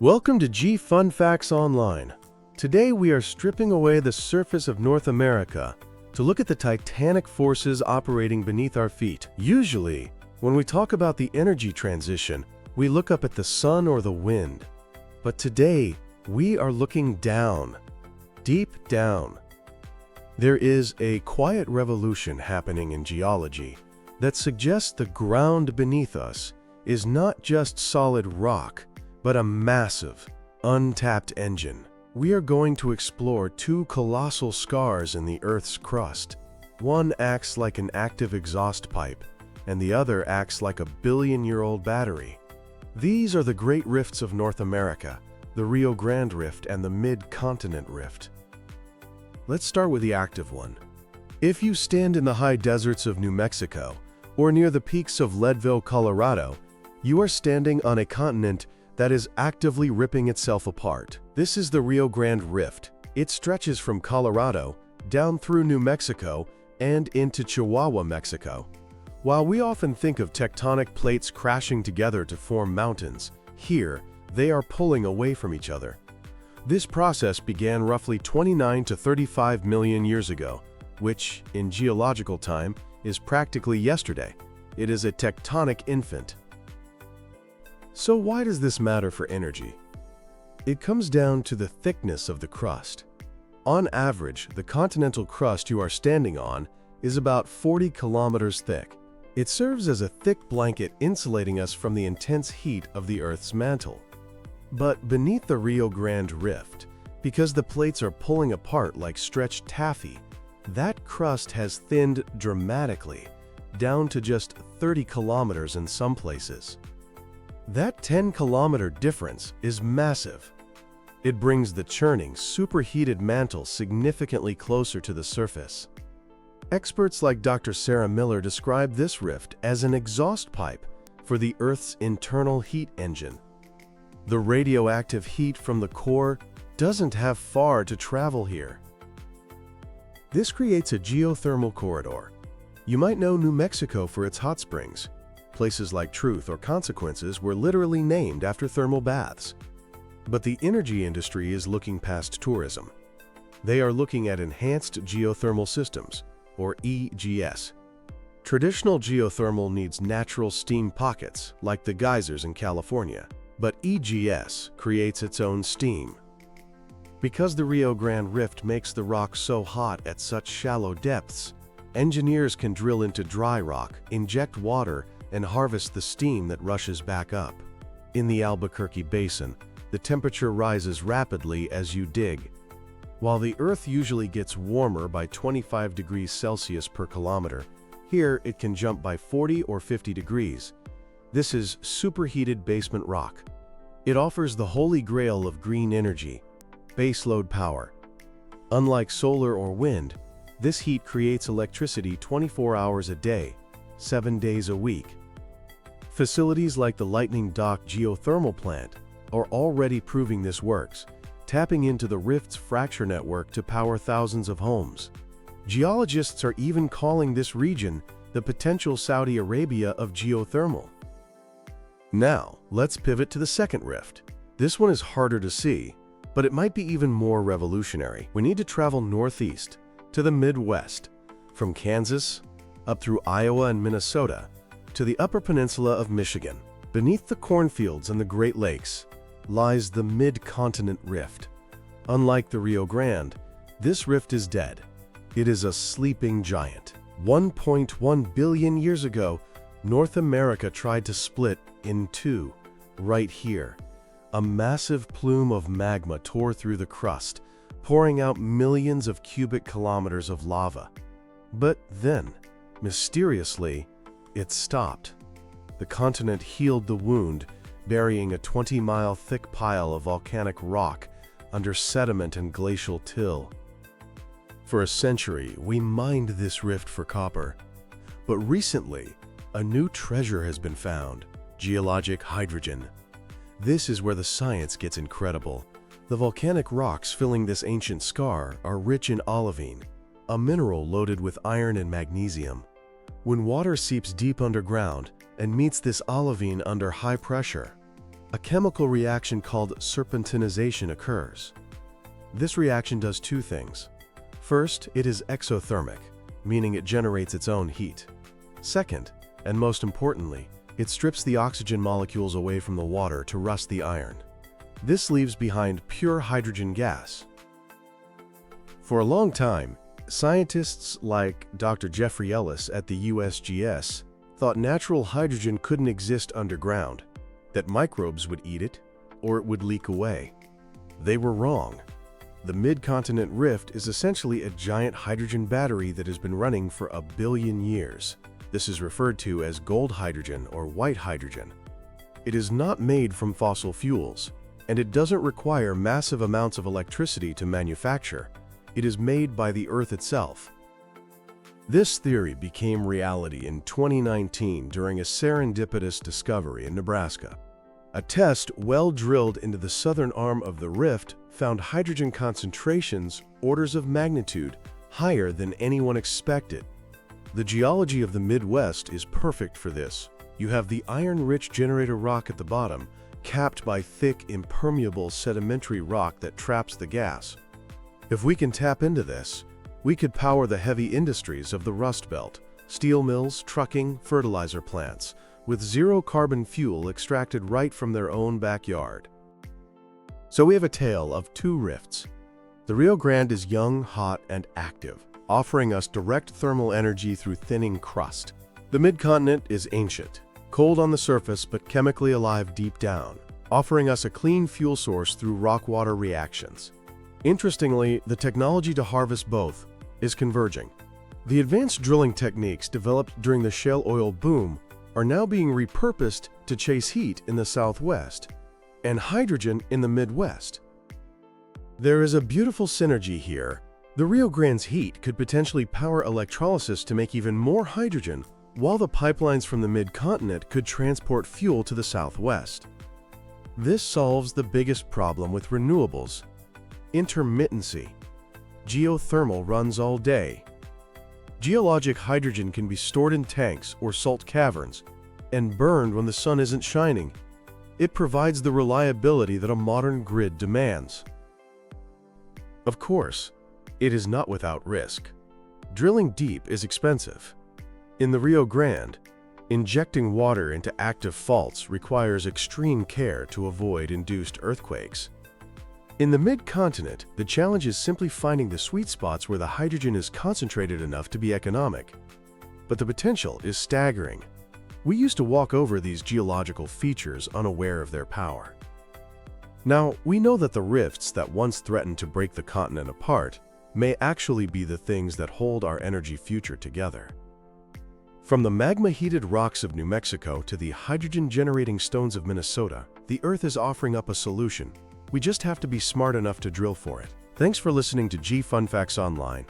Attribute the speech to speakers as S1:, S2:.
S1: Welcome to G Fun Facts Online. Today we are stripping away the surface of North America to look at the titanic forces operating beneath our feet. Usually, when we talk about the energy transition, we look up at the sun or the wind. But today, we are looking down, deep down. There is a quiet revolution happening in geology that suggests the ground beneath us is not just solid rock, but a massive, untapped engine. We are going to explore two colossal scars in the Earth's crust. One acts like an active exhaust pipe, and the other acts like a billion-year-old battery. These are the Great Rifts of North America, the Rio Grande Rift and the Mid-Continent Rift. Let's start with the active one. If you stand in the high deserts of New Mexico, or near the peaks of Leadville, Colorado, you are standing on a continent that is actively ripping itself apart. This is the Rio Grande Rift. It stretches from Colorado, down through New Mexico, and into Chihuahua, Mexico. While we often think of tectonic plates crashing together to form mountains, here, they are pulling away from each other. This process began roughly 29 to 35 million years ago, which, in geological time, is practically yesterday. It is a tectonic infant. So why does this matter for energy? It comes down to the thickness of the crust. On average, the continental crust you are standing on is about 40 kilometers thick. It serves as a thick blanket insulating us from the intense heat of the Earth's mantle. But beneath the Rio Grande Rift, because the plates are pulling apart like stretched taffy, that crust has thinned dramatically, down to just 30 kilometers in some places. That 10-kilometer difference is massive. It brings the churning, superheated mantle significantly closer to the surface. Experts like Dr. Sarah Miller describe this rift as an exhaust pipe for the Earth's internal heat engine. The radioactive heat from the core doesn't have far to travel here. This creates a geothermal corridor. You might know New Mexico for its hot springs. Places like Truth or Consequences were literally named after thermal baths. But the energy industry is looking past tourism. They are looking at enhanced geothermal systems, or EGS. Traditional geothermal needs natural steam pockets, like the geysers in California, but EGS creates its own steam. Because the Rio Grande Rift makes the rock so hot at such shallow depths, engineers can drill into dry rock, inject water, and harvest the steam that rushes back up. In the Albuquerque Basin, the temperature rises rapidly as you dig. While the Earth usually gets warmer by 25 degrees Celsius per kilometer, here it can jump by 40 or 50 degrees. This is superheated basement rock. It offers the holy grail of green energy, baseload power. Unlike solar or wind, this heat creates electricity 24 hours a day, 7 days a week. Facilities like the Lightning Dock geothermal plant are already proving this works, tapping into the rift's fracture network to power thousands of homes. Geologists are even calling this region the potential Saudi Arabia of geothermal. Now, let's pivot to the second rift. This one is harder to see, but it might be even more revolutionary. We need to travel northeast to the Midwest, from Kansas up through Iowa and Minnesota, to the Upper Peninsula of Michigan. Beneath the cornfields and the Great Lakes lies the Mid-Continent Rift. Unlike the Rio Grande, this rift is dead. It is a sleeping giant. 1.1 billion years ago, North America tried to split in two, right here. A massive plume of magma tore through the crust, pouring out millions of cubic kilometers of lava. But then, mysteriously, it stopped. The continent healed the wound, burying a 20-mile thick pile of volcanic rock under sediment and glacial till. For a century, we mined this rift for copper. But recently, a new treasure has been found: geologic hydrogen. This is where the science gets incredible. The volcanic rocks filling this ancient scar are rich in olivine, a mineral loaded with iron and magnesium. When water seeps deep underground and meets this olivine under high pressure, a chemical reaction called serpentinization occurs. This reaction does two things. First, it is exothermic, meaning it generates its own heat. Second, and most importantly, it strips the oxygen molecules away from the water to rust the iron. This leaves behind pure hydrogen gas. For a long time, scientists like Dr. Jeffrey Ellis at the USGS thought natural hydrogen couldn't exist underground, that microbes would eat it, or it would leak away. They were wrong. The mid-continent rift is essentially a giant hydrogen battery that has been running for 1 billion years. This is referred to as gold hydrogen or white hydrogen. It is not made from fossil fuels, and it doesn't require massive amounts of electricity to manufacture. It is made by the Earth itself. This theory became reality in 2019 during a serendipitous discovery in Nebraska. A test well drilled into the southern arm of the rift found hydrogen concentrations orders of magnitude higher than anyone expected. The geology of the Midwest is perfect for this. You have the iron-rich generator rock at the bottom, capped by thick, impermeable sedimentary rock that traps the gas. If we can tap into this, we could power the heavy industries of the Rust Belt, steel mills, trucking, fertilizer plants, with zero-carbon fuel extracted right from their own backyard. So we have a tale of two rifts. The Rio Grande is young, hot, and active, offering us direct thermal energy through thinning crust. The mid-continent is ancient, cold on the surface but chemically alive deep down, offering us a clean fuel source through rock-water reactions. Interestingly, the technology to harvest both is converging. The advanced drilling techniques developed during the shale oil boom are now being repurposed to chase heat in the Southwest and hydrogen in the Midwest. There is a beautiful synergy here. The Rio Grande's heat could potentially power electrolysis to make even more hydrogen, while the pipelines from the mid-continent could transport fuel to the Southwest. This solves the biggest problem with renewables: intermittency. Geothermal runs all day. Geologic hydrogen can be stored in tanks or salt caverns and burned when the sun isn't shining. It provides the reliability that a modern grid demands. Of course, it is not without risk. Drilling deep is expensive. In the Rio Grande, injecting water into active faults requires extreme care to avoid induced earthquakes. In the mid-continent, the challenge is simply finding the sweet spots where the hydrogen is concentrated enough to be economic. But the potential is staggering. We used to walk over these geological features unaware of their power. Now, we know that the rifts that once threatened to break the continent apart may actually be the things that hold our energy future together. From the magma-heated rocks of New Mexico to the hydrogen-generating stones of Minnesota, the Earth is offering up a solution. We just have to be smart enough to drill for it. Thanks for listening to G Fun Facts Online.